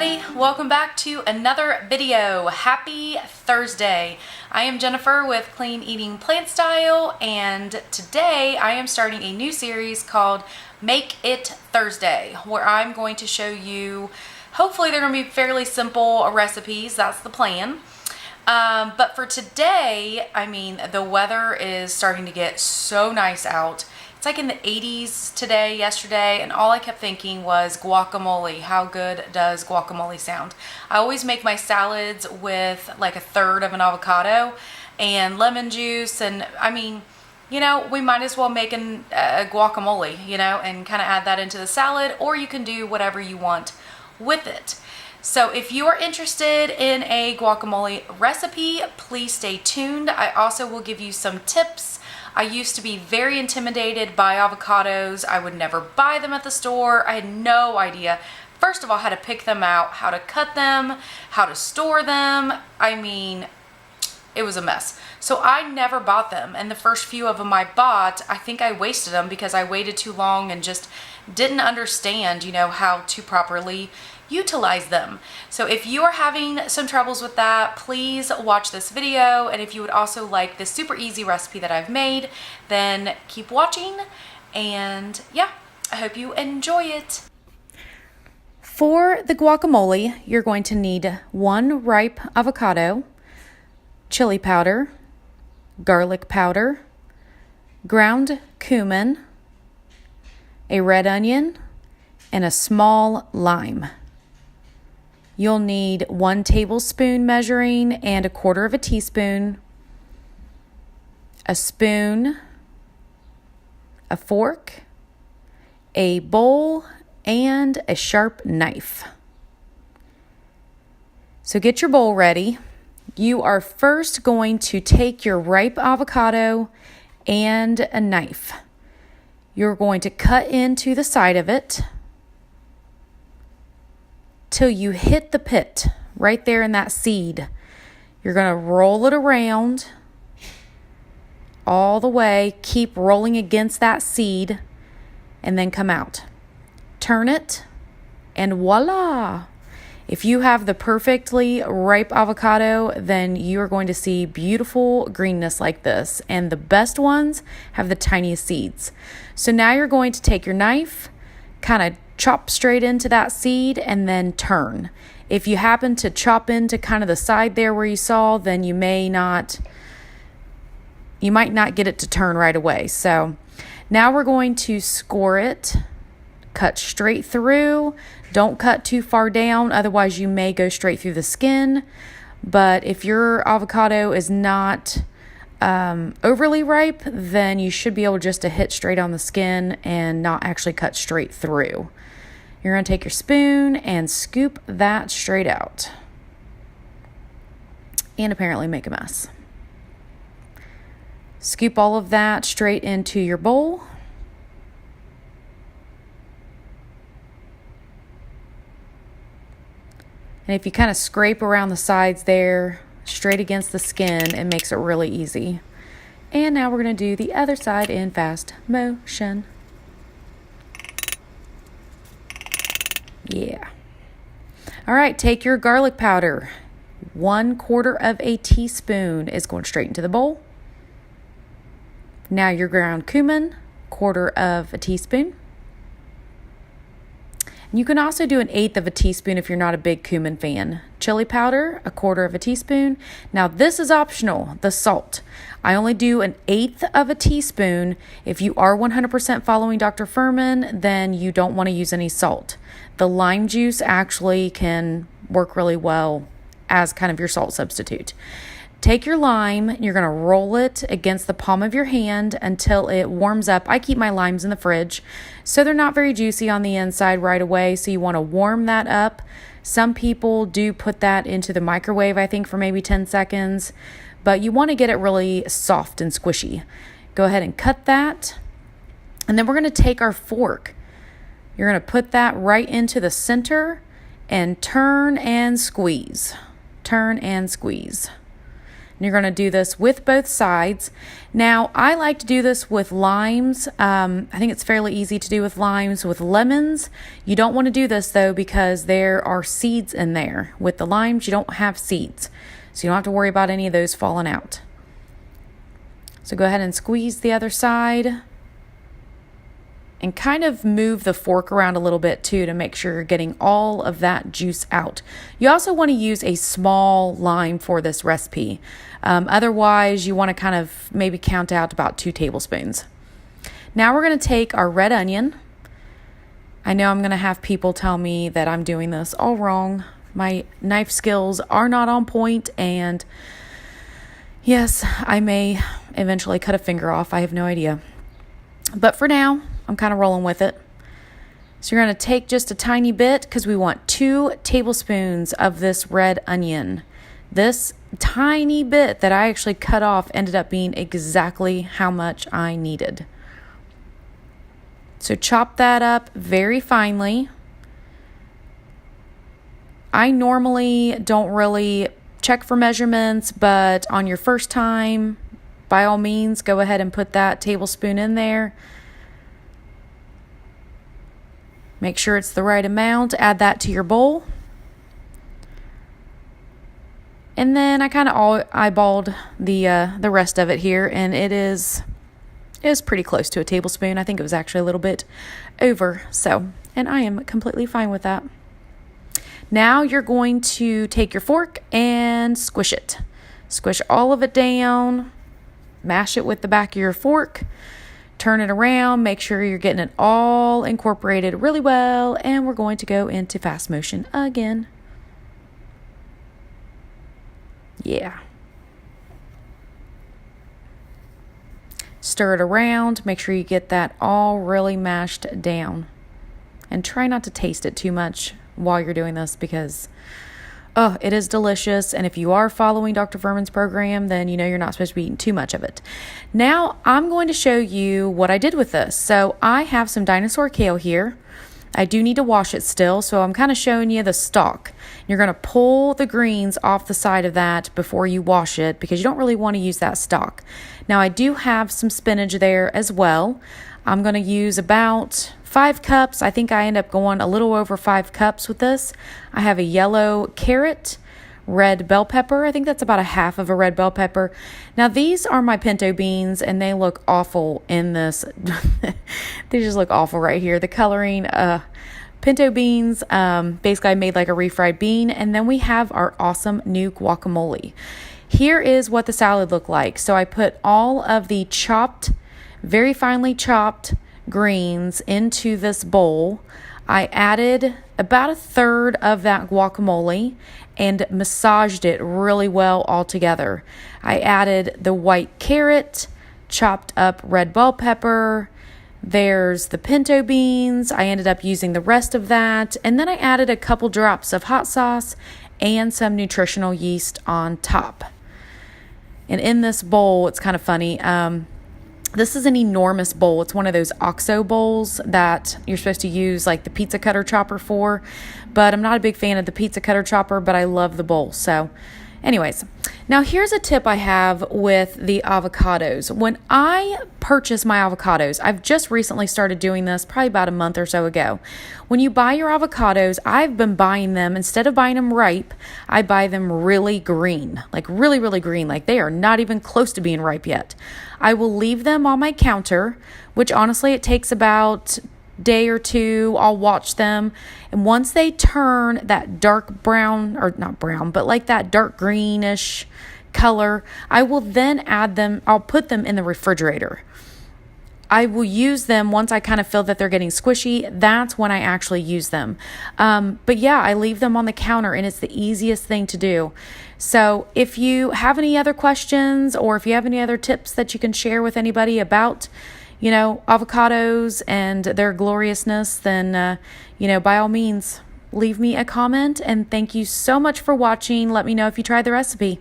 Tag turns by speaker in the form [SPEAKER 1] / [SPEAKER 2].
[SPEAKER 1] everybody, welcome back to another video. Happy Thursday. I am Jennifer with Clean Eating Plant Style, and today I am starting a new series called Make It Thursday, where I'm going to show you, hopefully they're going to be fairly simple recipes, that's the plan. But for today, I mean, the weather is starting to get so nice out. It's like in the 80s today, yesterday, and all I kept thinking was guacamole. How good does guacamole sound? I always make my salads with like a third of an avocado and lemon juice, and I mean, you know, we might as well make a guacamole, you know, and kind of add that into the salad, or you can do whatever you want with it. So if you are interested in a guacamole recipe, please stay tuned. I also will give you some tips. I used to be very intimidated by avocados. I would never buy them at the store. I had no idea, first of all, how to pick them out, how to cut them, how to store them. I mean, it was a mess. So I never bought them. And the first few of them I bought, I think I wasted them because I waited too long and just didn't understand, you know, how to properly utilize them. So if you are having some troubles with that, please watch this video. And if you would also like this super easy recipe that I've made, then keep watching. And yeah, I hope you enjoy it. For the guacamole, you're going to need 1 ripe avocado, chili powder, garlic powder, ground cumin, a red onion, and a small lime. You'll need 1 tablespoon measuring and 1/4 teaspoon, a spoon, a fork, a bowl, and a sharp knife. So get your bowl ready. You are first going to take your ripe avocado and a knife. You're going to cut into the side of it till you hit the pit right there in that seed. You're going to roll it around all the way, keep rolling against that seed, and then come out. Turn it, and voila! If you have the perfectly ripe avocado, then you are going to see beautiful greenness like this, and the best ones have the tiniest seeds. So now you're going to take your knife, kind of chop straight into that seed, and then turn. If you happen to chop into kind of the side there where you saw, then you might not get it to turn right away. So now we're going to score it, cut straight through. Don't cut too far down, otherwise you may go straight through the skin. But if your avocado is not overly ripe, then you should be able just to hit straight on the skin and not actually cut straight through. You're going to take your spoon and scoop that straight out. And apparently make a mess. Scoop all of that straight into your bowl. And if you kind of scrape around the sides there, straight against the skin, it makes it really easy. And now we're going to do the other side in fast motion. Yeah. All right, take your garlic powder. 1/4 teaspoon is going straight into the bowl. Now your ground cumin, 1/4 teaspoon. You can also do 1/8 teaspoon if you're not a big cumin fan. Chili powder, 1/4 teaspoon. Now this is optional, the salt. I only do 1/8 teaspoon. If you are 100% following Dr. Furman, then you don't want to use any salt. The lime juice actually can work really well as kind of your salt substitute. Take your lime, you're going to roll it against the palm of your hand until it warms up. I keep my limes in the fridge, so they're not very juicy on the inside right away, so you want to warm that up. Some people do put that into the microwave, I think, for maybe 10 seconds, but you want to get it really soft and squishy. Go ahead and cut that, and then we're going to take our fork. You're going to put that right into the center and turn and squeeze. Turn and squeeze. And you're going to do this with both sides. Now, I like to do this with limes. I think it's fairly easy to do with limes. With lemons, you don't want to do this though because there are seeds in there. With the limes, you don't have seeds. So you don't have to worry about any of those falling out. So go ahead and squeeze the other side. And kind of move the fork around a little bit too to make sure you're getting all of that juice out. You also want to use a small lime for this recipe. Otherwise, you want to kind of maybe count out about 2 tablespoons. Now we're going to take our red onion. I know I'm going to have people tell me that I'm doing this all wrong. My knife skills are not on point, and yes, I may eventually cut a finger off. I have no idea. But for now, I'm kind of rolling with it. So you're going to take just a tiny bit because we want 2 tablespoons of this red onion. This tiny bit that I actually cut off ended up being exactly how much I needed. So chop that up very finely. I normally don't really check for measurements, but on your first time, by all means, go ahead and put that tablespoon in there. Make sure it's the right amount. Add that to your bowl. And then I kind of eyeballed the rest of it here, and it is pretty close to a tablespoon. I think it was actually a little bit over. And I am completely fine with that. Now you're going to take your fork and squish it. Squish all of it down. Mash it with the back of your fork. Turn it around, make sure you're getting it all incorporated really well, and we're going to go into fast motion again. Yeah. Stir it around, make sure you get that all really mashed down. And try not to taste it too much while you're doing this because it is delicious, and if you are following Dr. Furman's program, then you know you're not supposed to be eating too much of it. Now, I'm going to show you what I did with this. So I have some dinosaur kale here. I do need to wash it still, so I'm kind of showing you the stalk. You're going to pull the greens off the side of that before you wash it because you don't really want to use that stalk. Now, I do have some spinach there as well. I'm going to use about 5 cups. I think I end up going a little over 5 cups with this. I have a yellow carrot, red bell pepper. I think that's about a half of a red bell pepper. Now these are my pinto beans, and they look awful in this. They just look awful right here. The coloring, pinto beans, basically I made like a refried bean. And then we have our awesome new guacamole. Here is what the salad looked like. So I put all of the very finely chopped greens into this bowl. I added about 1/3 of that guacamole and massaged it really well all together. I added the white carrot, chopped up red bell pepper. There's the pinto beans. I ended up using the rest of that. And then I added a couple drops of hot sauce and some nutritional yeast on top. And in this bowl, it's kind of funny. This is an enormous bowl. It's one of those OXO bowls that you're supposed to use like the pizza cutter chopper for. But I'm not a big fan of the pizza cutter chopper, but I love the bowl. So anyways, now here's a tip I have with the avocados. When I purchase my avocados, I've just recently started doing this probably about a month or so ago. When you buy your avocados, I've been buying them, instead of buying them ripe, I buy them really green, like really, really green, like they are not even close to being ripe yet. I will leave them on my counter, which honestly it takes about day or two. I'll watch them, and once they turn that dark brown, or not brown, but like that dark greenish color, I will then add them. I'll put them in the refrigerator. I will use them once I kind of feel that they're getting squishy. That's when I actually use them. But yeah, I leave them on the counter, and it's the easiest thing to do. So if you have any other questions, or if you have any other tips that you can share with anybody about, avocados and their gloriousness, then, by all means, leave me a comment. And thank you so much for watching. Let me know if you tried the recipe.